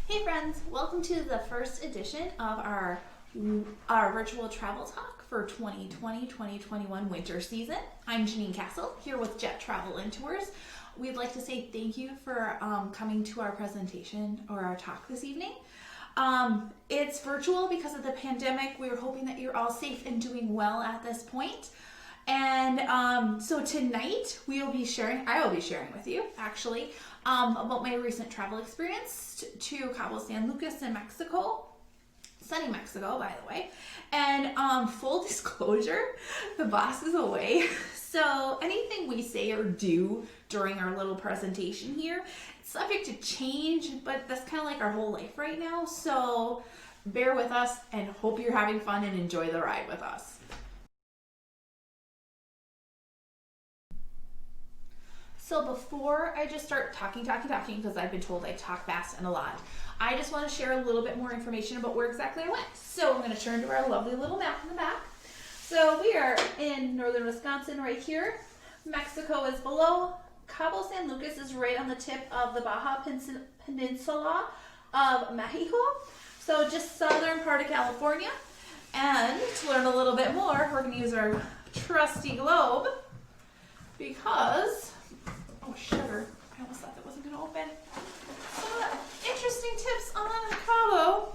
Hey friends, welcome to the first edition of our virtual travel talk for 2020-2021 winter season. I'm Janine Castle here with Jet Travel and Tours. We'd like to say thank you for coming to our presentation or our talk this evening. It's virtual because of the pandemic. We're hoping that you're all safe and doing well at this point. And so tonight I will be sharing with you actually about my recent travel experience to Cabo San Lucas in Mexico. Sunny Mexico, by the way. And full disclosure, the boss is away. So anything we say or do during our little presentation here, it's subject to change, but that's kind of like our whole life right now. So bear with us and hope you're having fun and enjoy the ride with us. So before I just start talking, because I've been told I talk fast and a lot, I just want to share a little bit more information about where exactly I went. So I'm going to turn to our lovely little map in the back. So we are in northern Wisconsin right here. Mexico is below. Cabo San Lucas is right on the tip of the Baja Peninsula of Mexico. So just southern part of California. And to learn a little bit more, we're going to use our trusty globe because... oh, sugar. I almost thought that wasn't going to open. Some interesting tips on Cabo.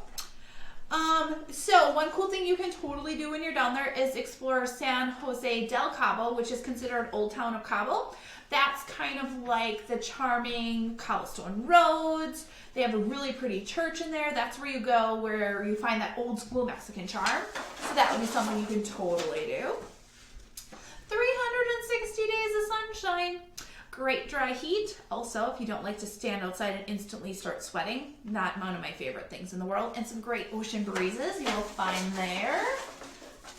So one cool thing you can totally do when you're down there is explore San Jose del Cabo, which is considered Old Town of Cabo. That's kind of like the charming cobblestone roads. They have a really pretty church in there. That's where you go, where you find that old school Mexican charm. So that would be something you can totally do. 360 days of sunshine. Great dry heat. Also, if you don't like to stand outside and instantly start sweating, not one of my favorite things in the world. And some great ocean breezes you'll find there.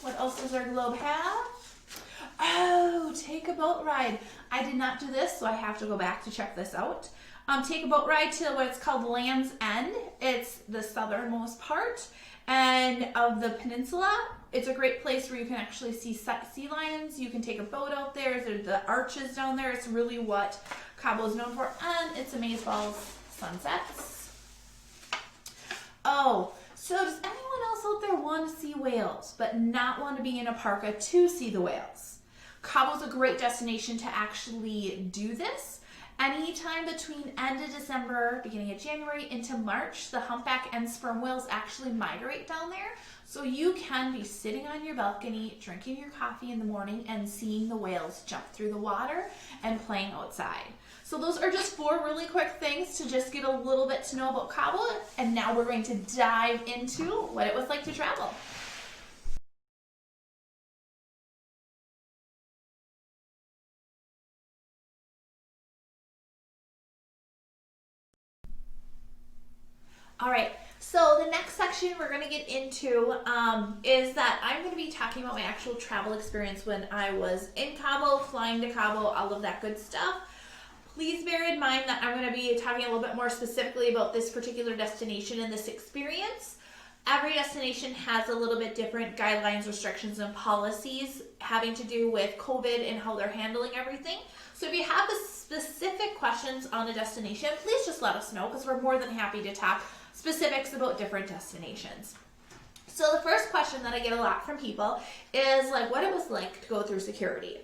What else does our globe have? Oh, take a boat ride. I did not do this, so I have to go back to check this out. Take a boat ride to what's called Land's End. It's the southernmost part and of the peninsula. It's a great place where you can actually see sea lions. You can take a boat out there. There's the arches down there. It's really what Cabo is known for. And it's amazeballs sunsets. Oh, so does anyone else out there want to see whales but not want to be in a parka to see the whales? Cabo's a great destination to actually do this. Anytime between end of December, beginning of January into March, the humpback and sperm whales actually migrate down there. So you can be sitting on your balcony, drinking your coffee in the morning and seeing the whales jump through the water and playing outside. So those are just 4 really quick things to just get a little bit to know about Cabo. And now we're going to dive into what it was like to travel. All right, so the next section we're going to get into is that I'm going to be talking about my actual travel experience when I was in Cabo, flying to Cabo, all of that good stuff. Please bear in mind that I'm going to be talking a little bit more specifically about this particular destination and this experience. Every destination has a little bit different guidelines, restrictions, and policies having to do with COVID and how they're handling everything. So if you have specific questions on a destination, please just let us know because we're more than happy to talk specifics about different destinations. So the first question that I get a lot from people is like what it was like to go through security.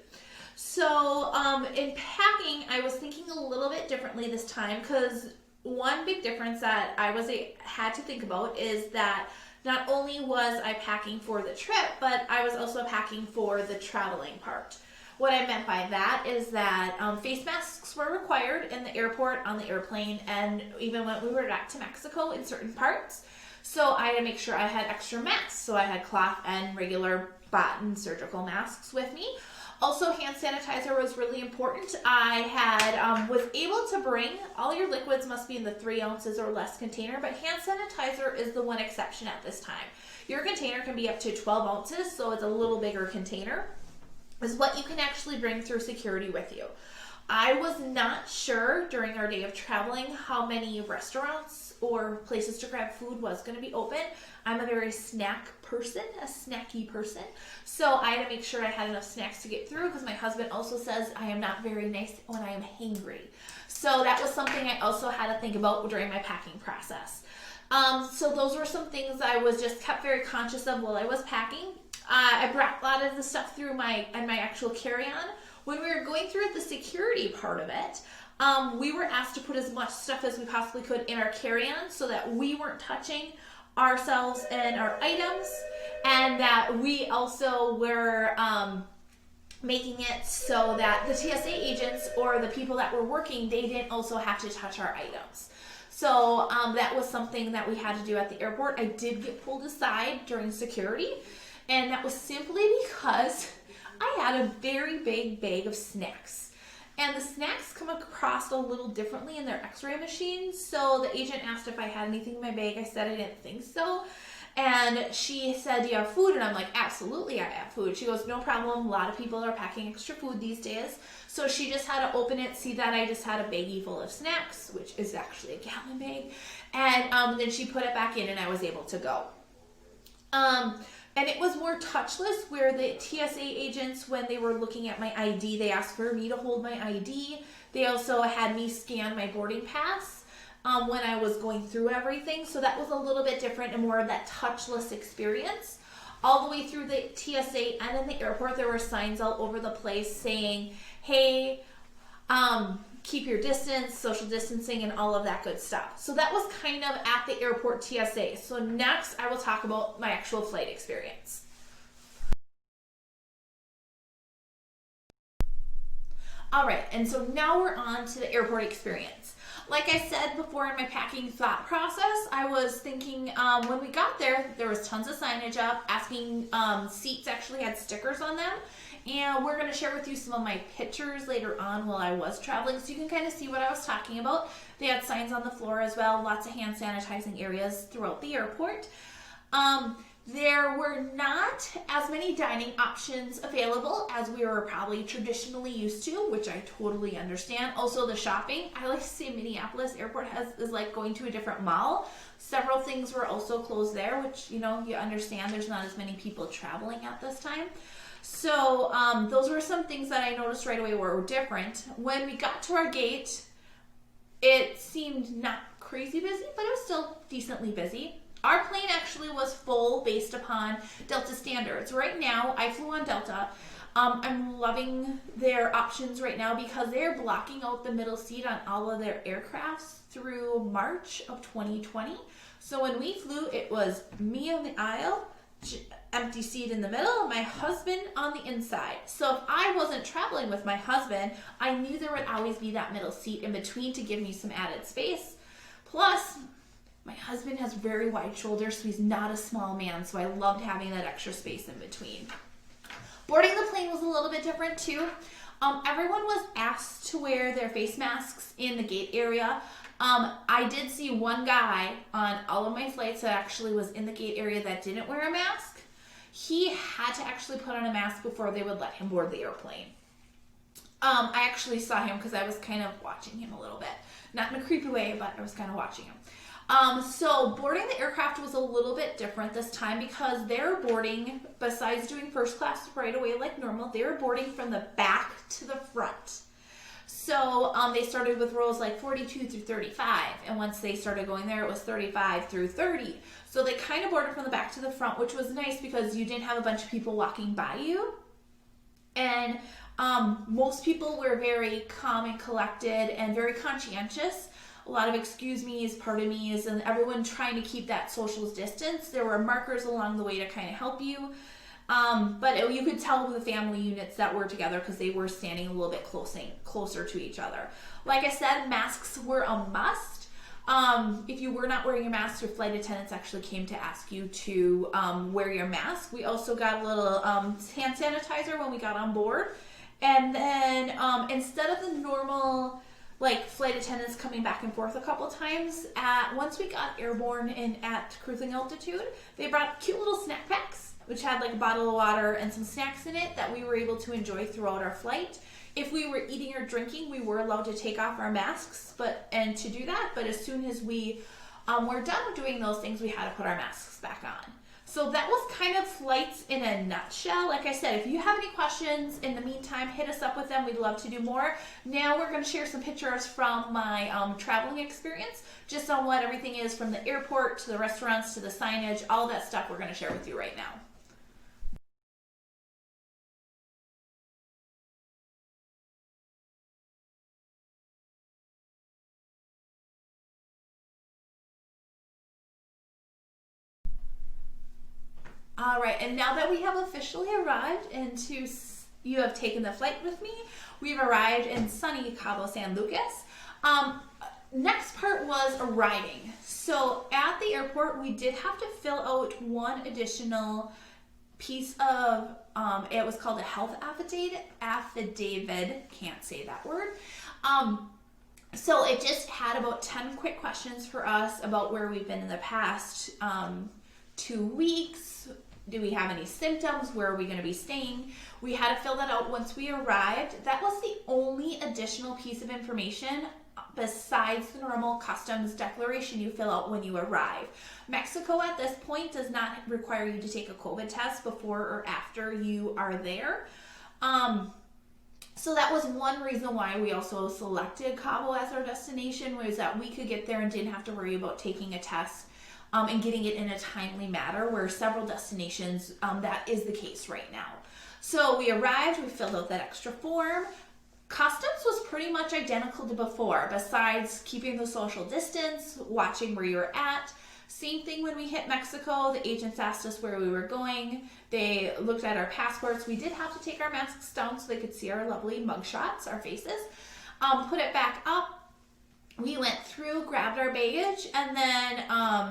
So in packing, I was thinking a little bit differently this time because one big difference that I had to think about is that not only was I packing for the trip, but I was also packing for the traveling part. What I meant by that is that face masks were required in the airport, on the airplane, and even when we were back to Mexico in certain parts. So I had to make sure I had extra masks. So I had cloth and regular cotton surgical masks with me. Also, hand sanitizer was really important. I had was able to bring, all your liquids must be in the 3 ounces or less container, but hand sanitizer is the one exception at this time. Your container can be up to 12 ounces, so it's a little bigger container, is what you can actually bring through security with you. I was not sure during our day of traveling how many restaurants or places to grab food was going to be open. I'm a very snacky person, so I had to make sure I had enough snacks to get through because my husband also says I am not very nice when I am hangry. So that was something I also had to think about during my packing process. So those were some things I was just kept very conscious of while I was packing. I brought a lot of the stuff through my actual carry-on. When we were going through the security part of it, we were asked to put as much stuff as we possibly could in our carry-on so that we weren't touching ourselves and our items, and that we also were making it so that the TSA agents or the people that were working, they didn't also have to touch our items. So that was something that we had to do at the airport. I did get pulled aside during security, and that was simply because I had a very big bag of snacks. And the snacks come across a little differently in their x-ray machines. So the agent asked if I had anything in my bag. I said I didn't think so. And she said, do you have food? And I'm like, absolutely, I have food. She goes, no problem. A lot of people are packing extra food these days. So she just had to open it, see that I just had a baggie full of snacks, which is actually a gallon bag. And then she put it back in and I was able to go. And it was more touchless, where the TSA agents, when they were looking at my ID, they asked for me to hold my ID. They also had me scan my boarding pass when I was going through everything. So that was a little bit different and more of that touchless experience. All the way through the TSA and in the airport, there were signs all over the place saying, hey, keep your distance, social distancing, and all of that good stuff. So that was kind of at the airport TSA. So next, I will talk about my actual flight experience. All right, and so now we're on to the airport experience. Like I said before in my packing thought process, I was thinking when we got there, there was tons of signage up asking, seats actually had stickers on them. And we're going to share with you some of my pictures later on while I was traveling, so you can kind of see what I was talking about. They had signs on the floor as well, lots of hand sanitizing areas throughout the airport. There were not as many dining options available as we were probably traditionally used to, which I totally understand. Also the shopping, I like to say Minneapolis airport is like going to a different mall. Several things were also closed there, which, you know, you understand there's not as many people traveling at this time. So those were some things that I noticed right away were different. When we got to our gate, it seemed not crazy busy, but it was still decently busy. Our plane actually was full based upon Delta standards. Right now, I flew on Delta. I'm loving their options right now because they're blocking out the middle seat on all of their aircrafts through March of 2020. So when we flew, it was me on the aisle, empty seat in the middle, my husband on the inside. So if I wasn't traveling with my husband, I knew there would always be that middle seat in between to give me some added space. Plus, my husband has very wide shoulders, so he's not a small man, so I loved having that extra space in between. Boarding the plane was a little bit different too. Everyone was asked to wear their face masks in the gate area. I did see one guy on all of my flights that actually was in the gate area that didn't wear a mask. He had to actually put on a mask before they would let him board the airplane. I actually saw him because I was kind of watching him a little bit. Not in a creepy way, but I was kind of watching him. So boarding the aircraft was a little bit different this time because they're boarding, besides doing first class right away like normal, they were boarding from the back to the front. So they started with rows like 42 through 35, and once they started going there, it was 35 through 30. So they kind of boarded from the back to the front, which was nice because you didn't have a bunch of people walking by you. And most people were very calm and collected and very conscientious. A lot of excuse me's, pardon me's, and everyone trying to keep that social distance. There were markers along the way to kind of help you. But you could tell the family units that were together because they were standing a little bit closer to each other. Like I said, masks were a must. If you were not wearing your mask, your flight attendants actually came to ask you to wear your mask. We also got a little hand sanitizer when we got on board. And then instead of the normal like flight attendants coming back and forth a couple times, once we got airborne and at cruising altitude, they brought cute little snack packs, which had like a bottle of water and some snacks in it that we were able to enjoy throughout our flight. If we were eating or drinking, we were allowed to take off our masks, but to do that. But as soon as we were done doing those things, we had to put our masks back on. So that was kind of flights in a nutshell. Like I said, if you have any questions in the meantime, hit us up with them. We'd love to do more. Now we're going to share some pictures from my traveling experience, just on what everything is from the airport to the restaurants to the signage, all that stuff we're going to share with you right now. All right, and now that we have officially arrived into, you have taken the flight with me, we've arrived in sunny Cabo San Lucas. Next part was arriving. So at the airport, we did have to fill out one additional piece of, it was called a health affidavit, can't say that word. So it just had about 10 quick questions for us about where we've been in the past 2 weeks. Do we have any symptoms? Where are we going to be staying? We had to fill that out once we arrived. That was the only additional piece of information besides the normal customs declaration you fill out when you arrive. Mexico at this point does not require you to take a COVID test before or after you are there. So that was one reason why we also selected Cabo as our destination, was that we could get there and didn't have to worry about taking a test and getting it in a timely manner, where several destinations that is the case right now. So we arrived, we filled out that extra form. Customs was pretty much identical to before, besides keeping the social distance, watching where you were at. Same thing when we hit Mexico, the agents asked us where we were going. They looked at our passports. We did have to take our masks down so they could see our lovely mugshots, our faces. Put it back up. We went through, grabbed our baggage, and then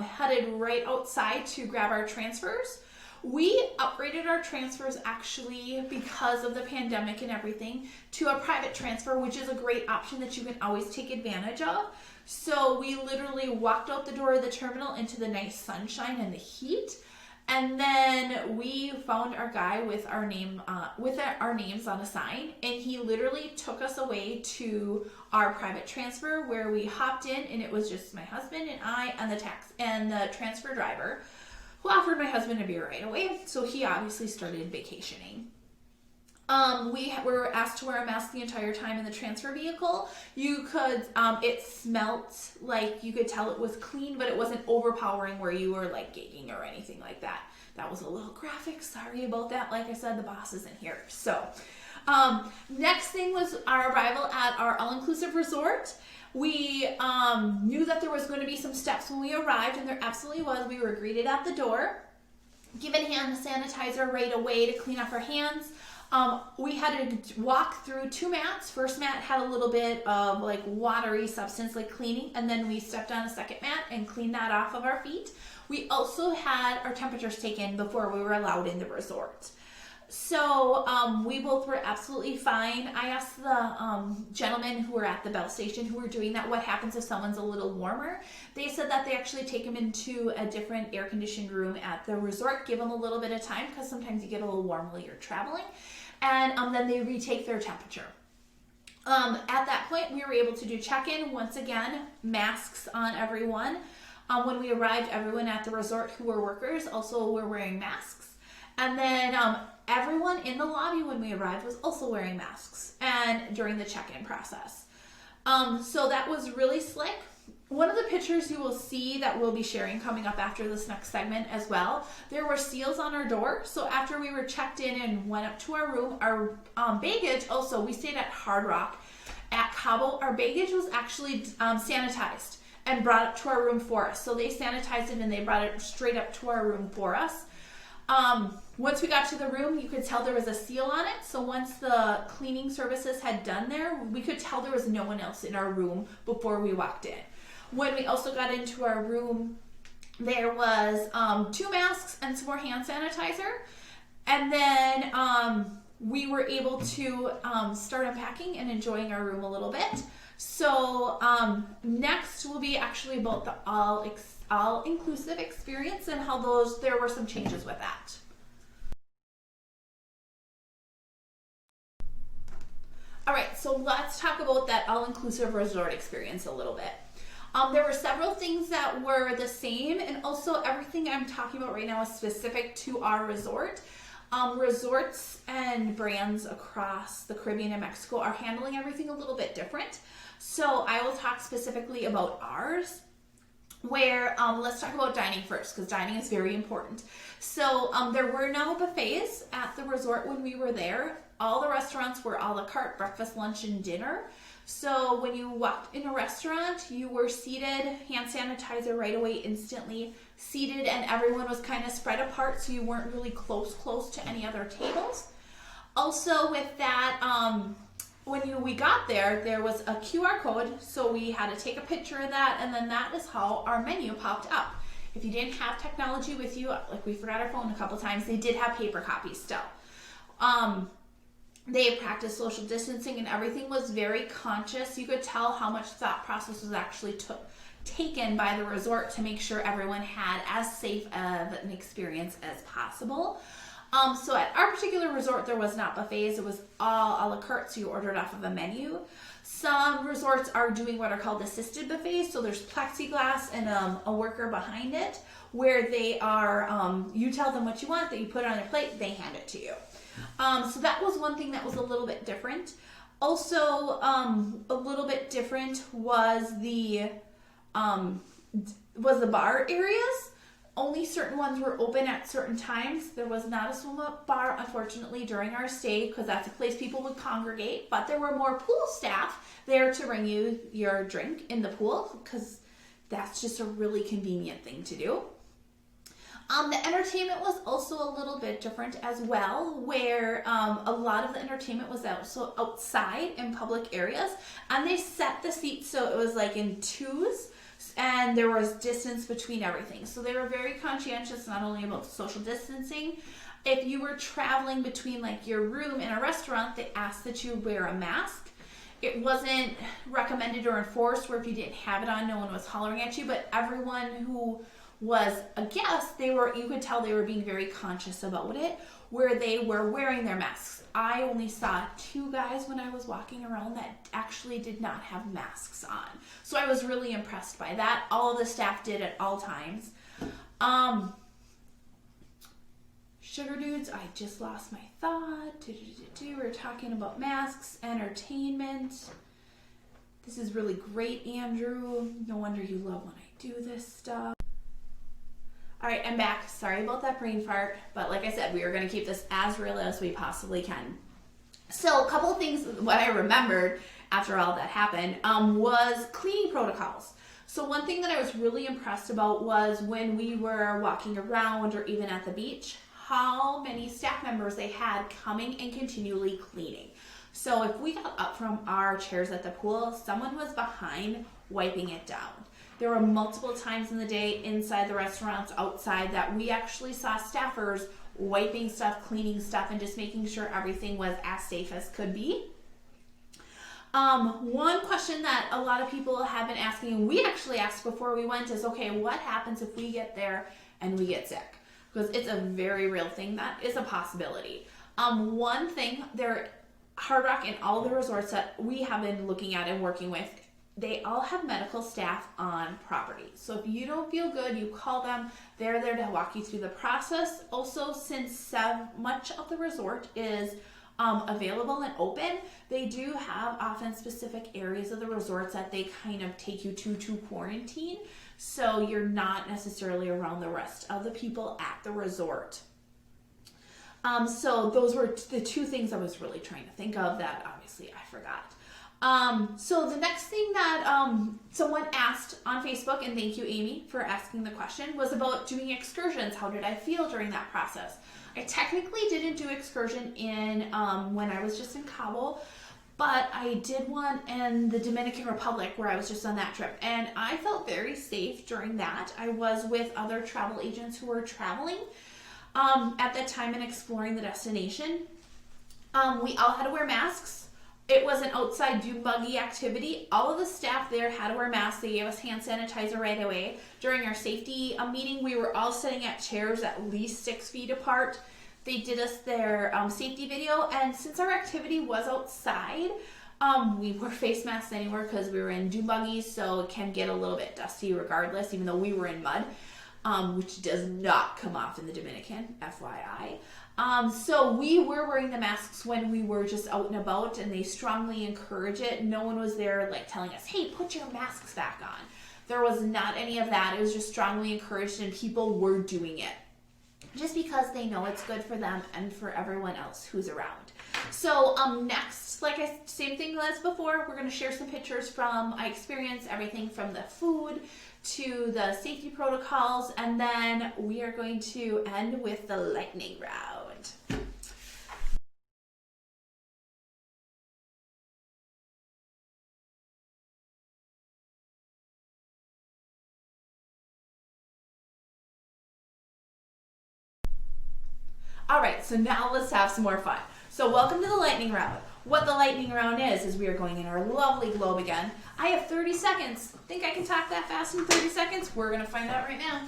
headed right outside to grab our transfers. We upgraded our transfers actually because of the pandemic and everything to a private transfer, which is a great option that you can always take advantage of. So we literally walked out the door of the terminal into the nice sunshine and the heat. And then we found our guy with our name, with our names on a sign, and he literally took us away to our private transfer, where we hopped in, and it was just my husband and I and the transfer driver, who offered my husband a beer right away. So he obviously started vacationing. We were asked to wear a mask the entire time in the transfer vehicle. You could, it smelt like, you could tell it was clean, but it wasn't overpowering where you were like gagging or anything like that. That was a little graphic. Sorry about that. Like I said, the boss isn't here. So, next thing was our arrival at our all-inclusive resort. We knew that there was going to be some steps when we arrived, and there absolutely was. We were greeted at the door, given hand sanitizer right away to clean up our hands. We had to walk through 2 mats. First mat had a little bit of like watery substance, like cleaning, and then we stepped on a second mat and cleaned that off of our feet. We also had our temperatures taken before we were allowed in the resort. So we both were absolutely fine. I asked the gentlemen who were at the bell station who were doing that, what happens if someone's a little warmer. They said that they actually take them into a different air-conditioned room at the resort, give them a little bit of time, because sometimes you get a little warm while you're traveling, and then they retake their temperature. At that point, we were able to do check-in. Once again, masks on everyone. When we arrived, everyone at the resort who were workers also were wearing masks. And then everyone in the lobby when we arrived was also wearing masks, and during the check-in process. So that was really slick. One of the pictures you will see that we'll be sharing coming up after this next segment as well, there were seals on our door. So after we were checked in and went up to our room, our baggage also, we stayed at Hard Rock at Cabo. Our baggage was actually sanitized and brought up to our room for us. So they sanitized it and they brought it straight up to our room for us. Once we got to the room, you could tell there was a seal on it. So once the cleaning services had done there, we could tell there was no one else in our room before we walked in. When we also got into our room, there was 2 masks and some more hand sanitizer. And then we were able to start unpacking and enjoying our room a little bit. So next will be actually about the all-inclusive experience and how there were some changes with that. All right, so let's talk about that all-inclusive resort experience a little bit. There were several things that were the same, and also everything I'm talking about right now is specific to our resort. Resorts and brands across the Caribbean and Mexico are handling everything a little bit different. So I will talk specifically about ours, where let's talk about dining first, because dining is very important. So there were no buffets at the resort when we were there. All the restaurants were a la carte, breakfast, lunch, and dinner. So when you walked in a restaurant, you were seated, hand sanitizer right away, instantly seated, and everyone was kind of spread apart, so you weren't really close to any other tables. Also with that, when we got there, there was a QR code, so we had to take a picture of that, and then that is how our menu popped up. If you didn't have technology with you, like we forgot our phone a couple times, they did have paper copies still. They practiced social distancing, and everything was very conscious. You could tell how much thought process was actually taken by the resort to make sure everyone had as safe of an experience as possible. So at our particular resort, there was not buffets. It was all a la carte, so you ordered off of a menu. Some resorts are doing what are called assisted buffets. So there's plexiglass and a worker behind it, where they are, you tell them what you want, that you put it on your plate, they hand it to you. So that was one thing that was a little bit different. Also, a little bit different was the bar areas. Only certain ones were open at certain times. There was not a swim-up bar, unfortunately, during our stay, because that's a place people would congregate. But there were more pool staff there to bring you your drink in the pool, because that's just a really convenient thing to do. The entertainment was also a little bit different as well, where a lot of the entertainment was also outside in public areas, and they set the seats so it was like in twos, and there was distance between everything. So they were very conscientious, not only about social distancing. If you were traveling between like your room and a restaurant, they asked that you wear a mask. It wasn't recommended or enforced where if you didn't have it on, no one was hollering at you, but everyone who was a guest, you could tell they were being very conscious about it, where they were wearing their masks. I only saw 2 guys when I was walking around that actually did not have masks on. So I was really impressed by that. All of the staff did at all times. Sugar dudes, I just lost my thought. We were talking about masks, entertainment. This is really great, Andrew. No wonder you love when I do this stuff. All right, I'm back. Sorry about that brain fart, but like I said, we are going to keep this as real as we possibly can. So a couple of things, what I remembered after all that happened was cleaning protocols. So one thing that I was really impressed about was when we were walking around or even at the beach, how many staff members they had coming and continually cleaning. So if we got up from our chairs at the pool, someone was behind wiping it down. There were multiple times in the day inside the restaurants, outside, that we actually saw staffers wiping stuff, cleaning stuff, and just making sure everything was as safe as could be. One question that a lot of people have been asking, and we actually asked before we went, is, okay, what happens if we get there and we get sick? Because it's a very real thing. That is a possibility. One thing, Hard Rock and all the resorts that we have been looking at and working with, they all have medical staff on property. So if you don't feel good, you call them. They're there to walk you through the process. Also, since much of the resort is available and open, they do have often specific areas of the resorts that they kind of take you to quarantine. So you're not necessarily around the rest of the people at the resort. So those were the 2 things I was really trying to think of that obviously I forgot. So the next thing that someone asked on Facebook, and thank you, Amy, for asking the question, was about doing excursions. How did I feel during that process? I technically didn't do excursion when I was just in Cabo, but I did one in the Dominican Republic where I was just on that trip, and I felt very safe during that. I was with other travel agents who were traveling at that time and exploring the destination. We all had to wear masks. It was an outside buggy activity. All of the staff there had to wear masks. They gave us hand sanitizer right away. During our safety meeting, we were all sitting at chairs at least 6 feet apart. They did us their safety video, and since our activity was outside, We wore face masks anywhere because we were in dune buggies, so it can get a little bit dusty regardless, even though we were in mud, which does not come off in the Dominican, FYI. So we were wearing the masks when we were just out and about, and they strongly encourage it. No one was there like telling us, hey, put your masks back on. There was not any of that. It was just strongly encouraged, and people were doing it just because they know it's good for them and for everyone else who's around. So next, same thing as before, we're going to share some pictures from my experience, everything from the food to the safety protocols, and then we are going to end with the lightning round. All right, so now let's have some more fun. So welcome to the lightning round. What the lightning round is we are going in our lovely globe again. I have 30 seconds. Think I can talk that fast in 30 seconds? We're gonna find out right now.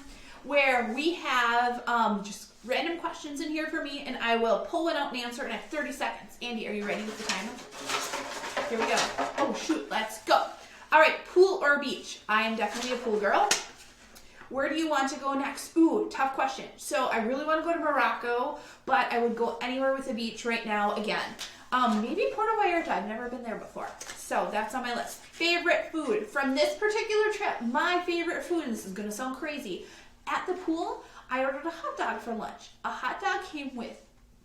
Where we have just random questions in here for me, and I will pull one out and answer it in 30 seconds. Andy, are you ready with the timer? Here we go. Oh shoot, let's go. All right, pool or beach? I am definitely a pool girl. Where do you want to go next? Ooh, tough question. So I really want to go to Morocco, but I would go anywhere with a beach right now again. Maybe Puerto Vallarta. I've never been there before. So that's on my list. Favorite food from this particular trip. My favorite food, and this is going to sound crazy. At the pool, I ordered a hot dog for lunch. A hot dog came with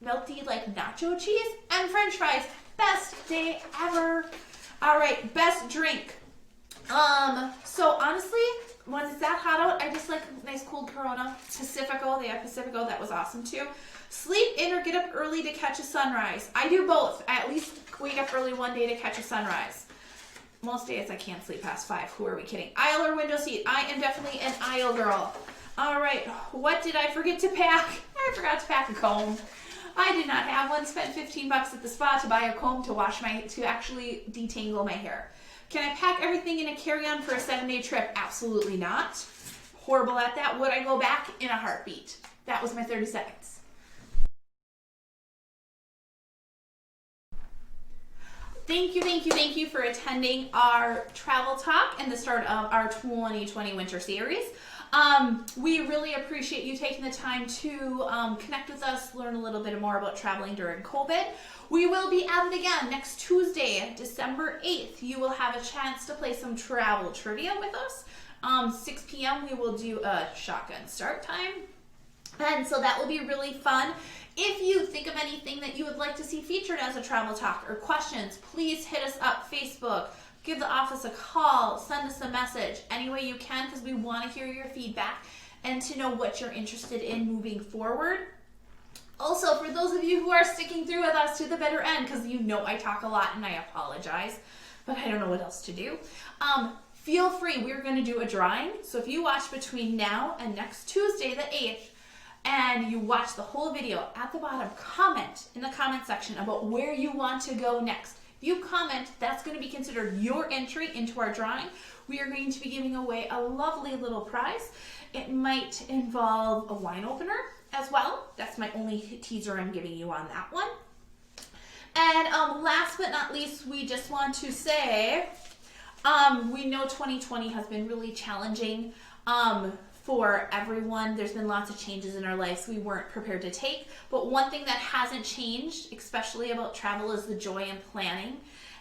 melty like nacho cheese and french fries. Best day ever. All right, best drink. So honestly, when it's that hot out, I just like nice cold Corona. Pacifico, they have Pacifico, that was awesome too. Sleep in or get up early to catch a sunrise. I do both. I at least wake up early one day to catch a sunrise. Most days I can't sleep past 5. Who are we kidding? Aisle or window seat? I am definitely an aisle girl. All right, what did I forget to pack? I forgot to pack a comb. I did not have one. Spent $15 at the spa to buy a comb to actually detangle my hair. Can I pack everything in a carry-on for a 7-day trip? Absolutely not. Horrible at that. Would I go back? In a heartbeat. That was my 30 seconds. Thank you for attending our travel talk and the start of our 2020 winter series. We really appreciate you taking the time to connect with us, learn a little bit more about traveling during COVID. We will be at it again next Tuesday, December 8th. You will have a chance to play some travel trivia with us. 6 p.m. we will do a shotgun start time. And so that will be really fun. If you think of anything that you would like to see featured as a travel talk or questions, please hit us up Facebook. Give the office a call, send us a message, any way you can, because we want to hear your feedback and to know what you're interested in moving forward. Also, for those of you who are sticking through with us to the bitter end, because you know I talk a lot and I apologize, but I don't know what else to do, feel free. We're going to do a drawing. So if you watch between now and next Tuesday, the 8th, and you watch the whole video, at the bottom, comment in the comment section about where you want to go next. If you comment, that's going to be considered your entry into our drawing. We are going to be giving away a lovely little prize. It might involve a wine opener as well. That's my only teaser I'm giving you on that one. And last but not least, we just want to say, we know 2020 has been really challenging for everyone. There's been lots of changes in our lives we weren't prepared to take, but one thing that hasn't changed, especially about travel, is the joy in planning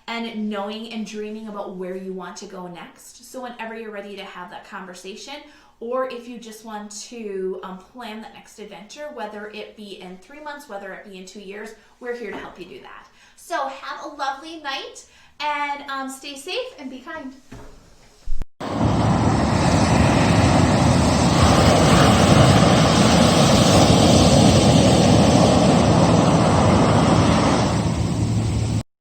and knowing and dreaming about where you want to go next. So whenever you're ready to have that conversation, or if you just want to plan that next adventure, whether it be in 3 months, whether it be in 2 years, we're here to help you do that. So have a lovely night and stay safe and be kind.